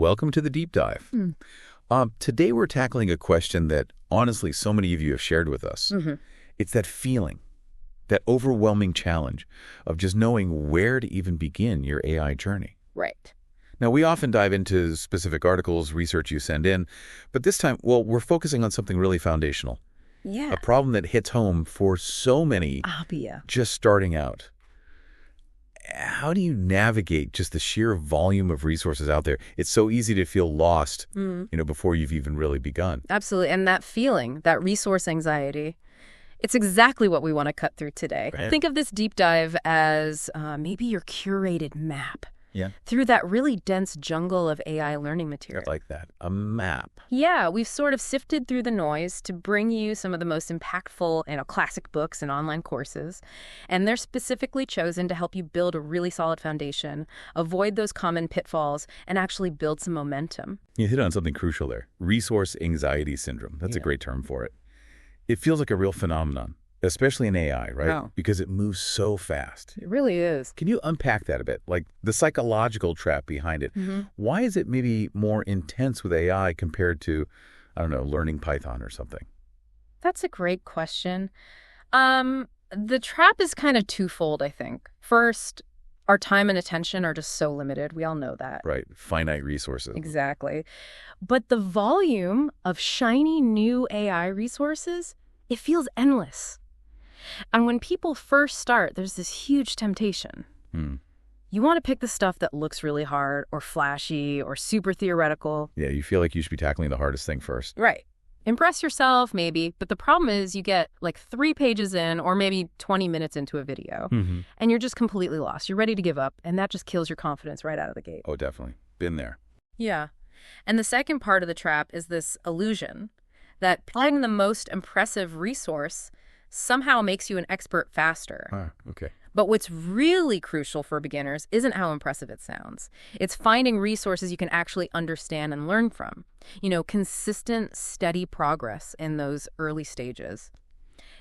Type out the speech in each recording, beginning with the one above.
welcome to the deep dive. Today we're tackling a question that, honestly, so many of you have shared with us. It's that feeling, that overwhelming challenge of just knowing where to even begin your AI journey. Right. Now, we often dive into specific articles, research you send in, but this time, well, we're focusing on something really foundational. Yeah. A problem that hits home for so many just starting out. How do you navigate just the sheer volume of resources out there? It's so easy to feel lost, before you've even really begun. Absolutely. And that feeling, that resource anxiety, it's exactly what we want to cut through today. Right. Think of this deep dive as maybe your curated map. Yeah. Through that really dense jungle of AI learning material. I like that. A map. Yeah, we've sort of sifted through the noise to bring you some of the most impactful, classic books and online courses. And they're specifically chosen to help you build a really solid foundation, avoid those common pitfalls, and actually build some momentum. You hit on something crucial there. Resource anxiety syndrome. That's a great term for it. It feels like a real phenomenon, especially in AI, right? Oh. Because it moves so fast. It really is. Can you unpack that a bit? Like the psychological trap behind it. Why is it maybe more intense with AI compared to, learning Python or something? That's a great question. The trap is kind of twofold, I think. First, our time and attention are just so limited. We all know that. Right. Finite resources. Exactly. But the volume of shiny new AI resources, it feels endless. And when people first start, there's this huge temptation. You want to pick the stuff that looks really hard or flashy or super theoretical. Yeah, you feel like you should be tackling the hardest thing first. Right. Impress yourself, maybe. But the problem is you get like 3 pages in or maybe 20 minutes into a video, and you're just completely lost. You're ready to give up, and that just kills your confidence right out of the gate. Oh, definitely. Been there. Yeah. And the second part of the trap is this illusion that picking the most impressive resource somehow makes you an expert faster. Okay. But what's really crucial for beginners isn't how impressive it sounds. It's finding resources you can actually understand and learn from. Consistent, steady progress in those early stages.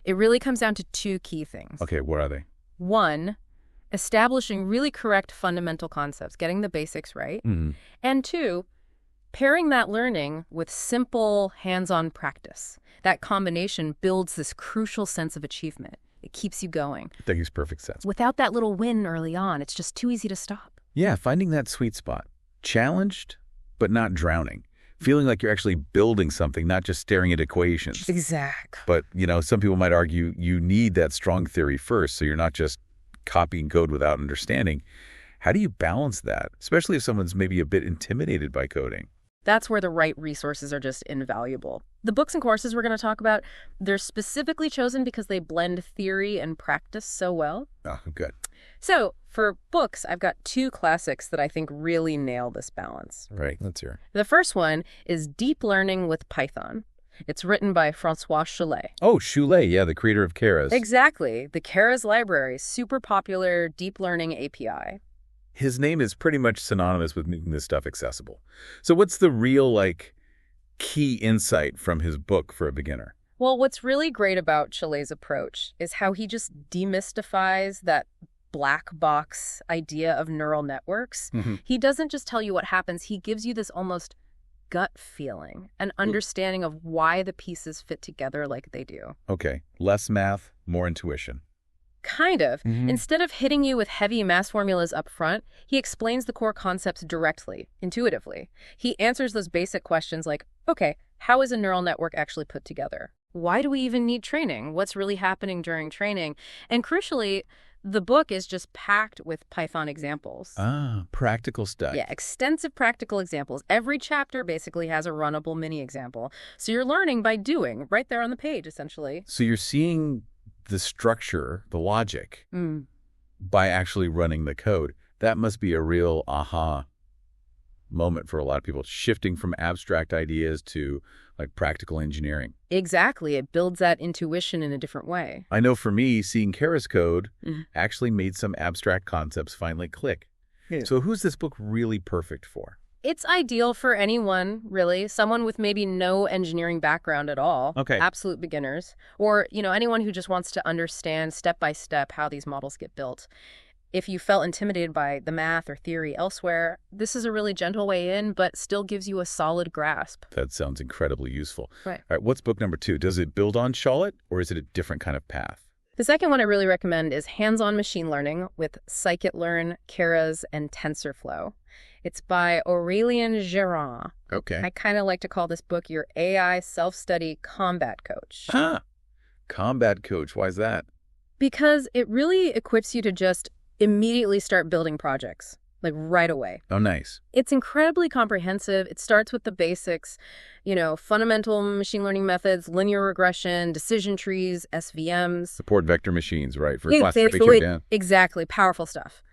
It really comes down to 2 key things. Okay, what are they? 1, establishing really correct fundamental concepts, getting the basics right. And 2, pairing that learning with simple, hands-on practice. That combination builds this crucial sense of achievement. It keeps you going. That makes perfect sense. Without that little win early on, it's just too easy to stop. Yeah, finding that sweet spot. Challenged, but not drowning. Feeling like you're actually building something, not just staring at equations. Exactly. But, some people might argue you need that strong theory first, so you're not just copying code without understanding. How do you balance that, especially if someone's maybe a bit intimidated by coding? That's where the right resources are just invaluable. The books and courses we're going to talk about, they're specifically chosen because they blend theory and practice so well. Oh, good. So for books, I've got 2 classics that I think really nail this balance. Right, let's hear. The first one is Deep Learning with Python. It's written by Francois Choulet. Oh, Choulet, yeah, the creator of Keras. Exactly. The Keras library, super popular deep learning API. His name is pretty much synonymous with making this stuff accessible. So what's the real, key insight from his book for a beginner? Well, what's really great about Choulet's approach is how he just demystifies that black box idea of neural networks. He doesn't just tell you what happens. He gives you this almost gut feeling, an understanding of why the pieces fit together like they do. Okay. Less math, more intuition. Kind of. Instead of hitting you with heavy math formulas up front, he explains the core concepts directly, intuitively. He answers those basic questions like, okay, how is a neural network actually put together? Why do we even need training? What's really happening during training? And crucially, the book is just packed with Python examples. Ah, practical stuff. Yeah, extensive practical examples. Every chapter basically has a runnable mini example. So you're learning by doing, right there on the page, essentially. So you're seeing the structure, the logic, by actually running the code. That must be a real aha moment for a lot of people, shifting from abstract ideas to practical engineering. Exactly. It builds that intuition in a different way. I know for me, seeing Keras code actually made some abstract concepts finally click. Yeah. So who's this book really perfect for? It's ideal for anyone, really. Someone with maybe no engineering background at all. Okay. Absolute beginners. Or, anyone who just wants to understand step by step how these models get built. If you felt intimidated by the math or theory elsewhere, this is a really gentle way in, but still gives you a solid grasp. That sounds incredibly useful. Right. All right, what's book number 2? Does it build on Charlotte, or is it a different kind of path? The second one I really recommend is Hands-on Machine Learning with Scikit-learn, Keras, and TensorFlow. It's by Aurélien Gérin. Okay. I kind of like to call this book your AI self-study combat coach. Ah, combat coach. Why is that? Because it really equips you to just immediately start building projects, like right away. Oh, nice. It's incredibly comprehensive. It starts with the basics, fundamental machine learning methods, linear regression, decision trees, SVMs. Support vector machines, right, for Exactly. classification down. Exactly. Powerful stuff.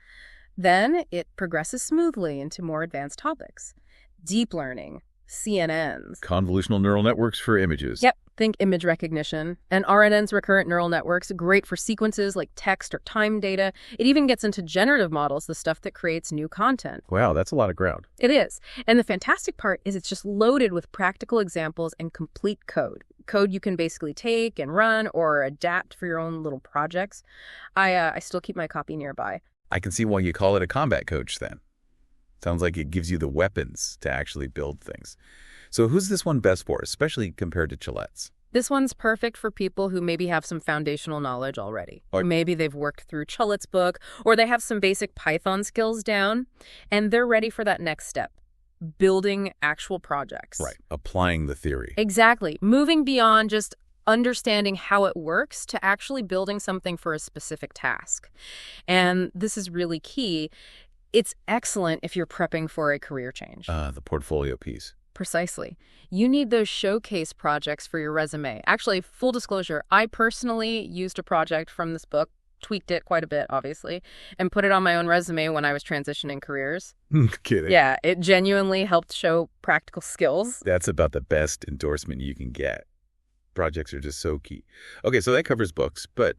Then it progresses smoothly into more advanced topics. Deep learning, CNNs. Convolutional neural networks for images. Yep. Think image recognition. And RNNs, recurrent neural networks, great for sequences like text or time data. It even gets into generative models, the stuff that creates new content. Wow, that's a lot of ground. It is. And the fantastic part is it's just loaded with practical examples and complete code. Code you can basically take and run or adapt for your own little projects. I still keep my copy nearby. I can see why you call it a combat coach then. Sounds like it gives you the weapons to actually build things. So who's this one best for, especially compared to Chilette's? This one's perfect for people who maybe have some foundational knowledge already. Or maybe they've worked through Chilette's book, or they have some basic Python skills down, and they're ready for that next step, building actual projects. Right, applying the theory. Exactly. Moving beyond just understanding how it works to actually building something for a specific task. And this is really key. It's excellent if you're prepping for a career change. The portfolio piece. Precisely. You need those showcase projects for your resume. Actually, full disclosure, I personally used a project from this book, tweaked it quite a bit, obviously, and put it on my own resume when I was transitioning careers. Kidding. Yeah, it genuinely helped show practical skills. That's about the best endorsement you can get. Projects are just so key. Okay, so that covers books, but,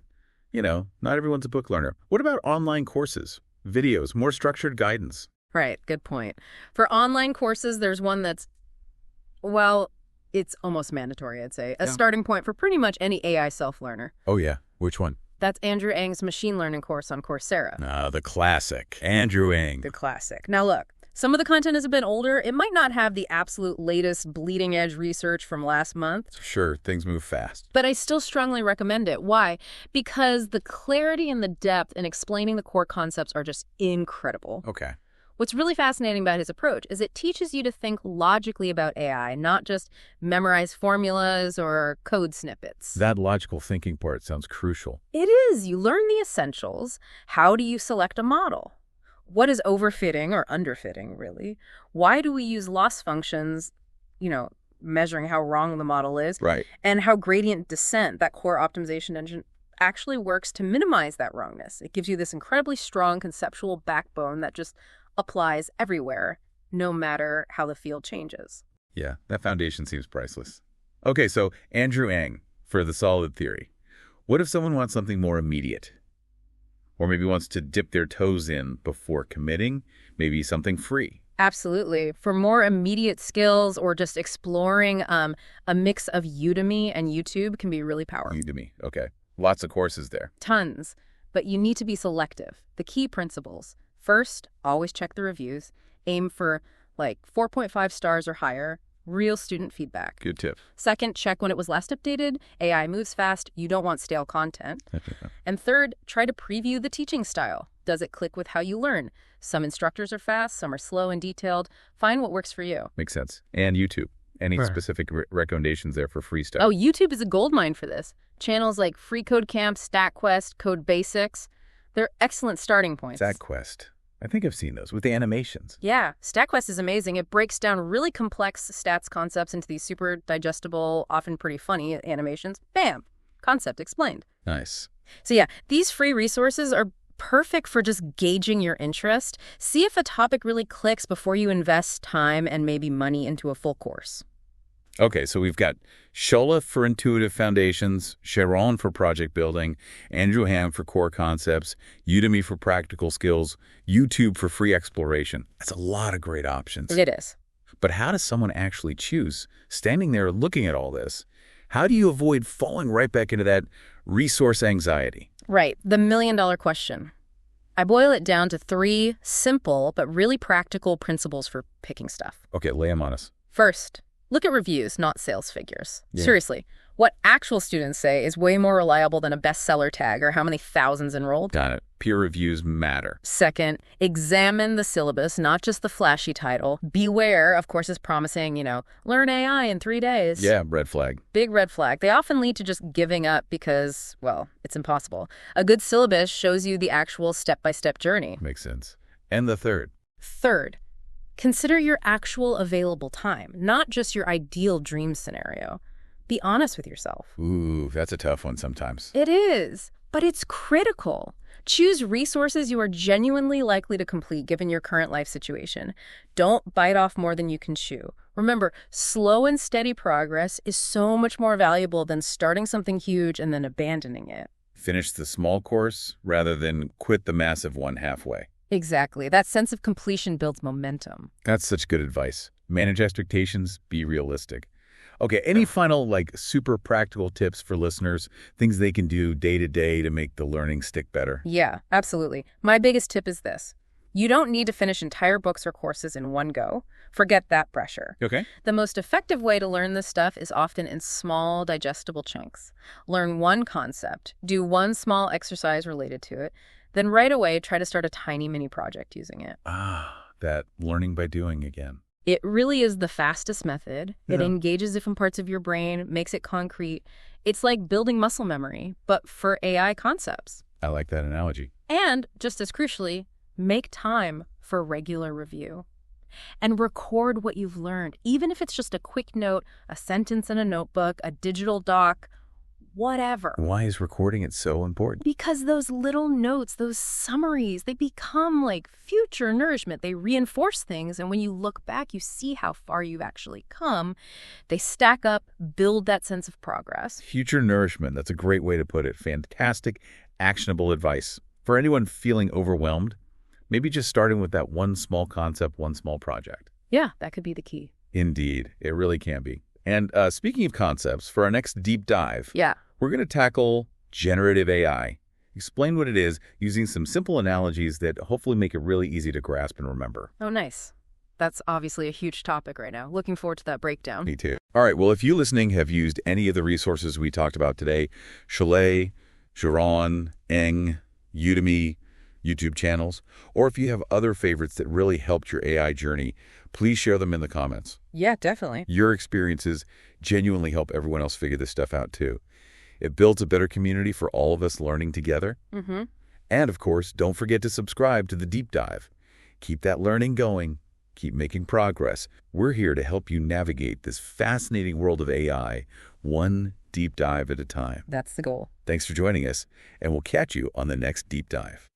not everyone's a book learner. What about online courses, videos, more structured guidance? Right, good point. For online courses, there's one that's, it's almost mandatory, I'd say. A starting point for pretty much any AI self-learner. Oh, yeah. Which one? That's Andrew Ng's machine learning course on Coursera. The classic. Andrew Ng. The classic. Now, look. Some of the content is a bit older. It might not have the absolute latest bleeding-edge research from last month. Sure, things move fast. But I still strongly recommend it. Why? Because the clarity and the depth in explaining the core concepts are just incredible. Okay. What's really fascinating about his approach is it teaches you to think logically about AI, not just memorize formulas or code snippets. That logical thinking part sounds crucial. It is. You learn the essentials. How do you select a model? What is overfitting or underfitting, really? Why do we use loss functions, measuring how wrong the model is? Right. And how gradient descent, that core optimization engine, actually works to minimize that wrongness. It gives you this incredibly strong conceptual backbone that just applies everywhere, no matter how the field changes. Yeah, that foundation seems priceless. Okay, so Andrew Ng for the solid theory. What if someone wants something more immediate? Or maybe wants to dip their toes in before committing? Maybe something free? Absolutely. For more immediate skills or just exploring a mix of Udemy and YouTube can be really powerful. Udemy, okay. Lots of courses there. Tons. But you need to be selective. The key principles. First, always check the reviews. Aim for 4.5 stars or higher. Real student feedback. Good tip. Second, check when it was last updated. AI moves fast. You don't want stale content. And third, try to preview the teaching style. Does it click with how you learn? Some instructors are fast, some are slow and detailed. Find what works for you. Makes sense. And YouTube. Any specific recommendations there for free stuff? Oh, YouTube is a goldmine for this. Channels like Free Code Camp, StatQuest, Code Basics. They're excellent starting points. StatQuest. I think I've seen those with the animations. Yeah, StatQuest is amazing. It breaks down really complex stats concepts into these super digestible, often pretty funny animations. Bam! Concept explained. Nice. So yeah, these free resources are perfect for just gauging your interest. See if a topic really clicks before you invest time and maybe money into a full course. Okay, so we've got Shola for intuitive foundations, Sharon for project building, Andrew Ham for core concepts, Udemy for practical skills, YouTube for free exploration. That's a lot of great options. It is. But how does someone actually choose? Standing there looking at all this, how do you avoid falling right back into that resource anxiety? Right. The million-dollar question. I boil it down to 3 simple but really practical principles for picking stuff. Okay, lay them on us. First, look at reviews, not sales figures. Yeah. Seriously, what actual students say is way more reliable than a bestseller tag or how many thousands enrolled. Got it. Peer reviews matter. Second, examine the syllabus, not just the flashy title. Beware of courses promising, learn AI in 3 days. Yeah, red flag. Big red flag. They often lead to just giving up because, well, it's impossible. A good syllabus shows you the actual step-by-step journey. Makes sense. And the third. Third, consider your actual available time, not just your ideal dream scenario. Be honest with yourself. Ooh, that's a tough one sometimes. It is, but it's critical. Choose resources you are genuinely likely to complete given your current life situation. Don't bite off more than you can chew. Remember, slow and steady progress is so much more valuable than starting something huge and then abandoning it. Finish the small course rather than quit the massive one halfway. Exactly. That sense of completion builds momentum. That's such good advice. Manage expectations, be realistic. Okay, any final, super practical tips for listeners, things they can do day to day to make the learning stick better? Yeah, absolutely. My biggest tip is this. You don't need to finish entire books or courses in one go. Forget that pressure. Okay. The most effective way to learn this stuff is often in small, digestible chunks. Learn one concept, do one small exercise related to it, then right away try to start a tiny mini project using it. That learning by doing again. It really is the fastest method. It Yeah. engages different parts of your brain, makes it concrete. It's like building muscle memory, but for AI concepts. I like that analogy. And, just as crucially, make time for regular review. And record what you've learned, even if it's just a quick note, a sentence in a notebook, a digital doc, whatever. Why is recording it so important? Because those little notes, those summaries, they become like future nourishment. They reinforce things, and when you look back, you see how far you've actually come. They stack up, build that sense of progress. Future nourishment. That's a great way to put it. Fantastic, actionable advice. For anyone feeling overwhelmed, maybe just starting with that one small concept, one small project. Yeah, that could be the key. Indeed, it really can be. And speaking of concepts, for our next deep dive, Yeah. we're going to tackle generative AI. Explain what it is using some simple analogies that hopefully make it really easy to grasp and remember. Oh, nice. That's obviously a huge topic right now. Looking forward to that breakdown. Me too. All right, well, if you listening have used any of the resources we talked about today, Chalet, Chiron, Eng, Udemy, YouTube channels, or if you have other favorites that really helped your AI journey, please share them in the comments. Yeah, definitely. Your experiences genuinely help everyone else figure this stuff out too. It builds a better community for all of us learning together. Mm-hmm. And of course, don't forget to subscribe to the Deep Dive. Keep that learning going. Keep making progress. We're here to help you navigate this fascinating world of AI, one deep dive at a time. That's the goal. Thanks for joining us, and we'll catch you on the next Deep Dive.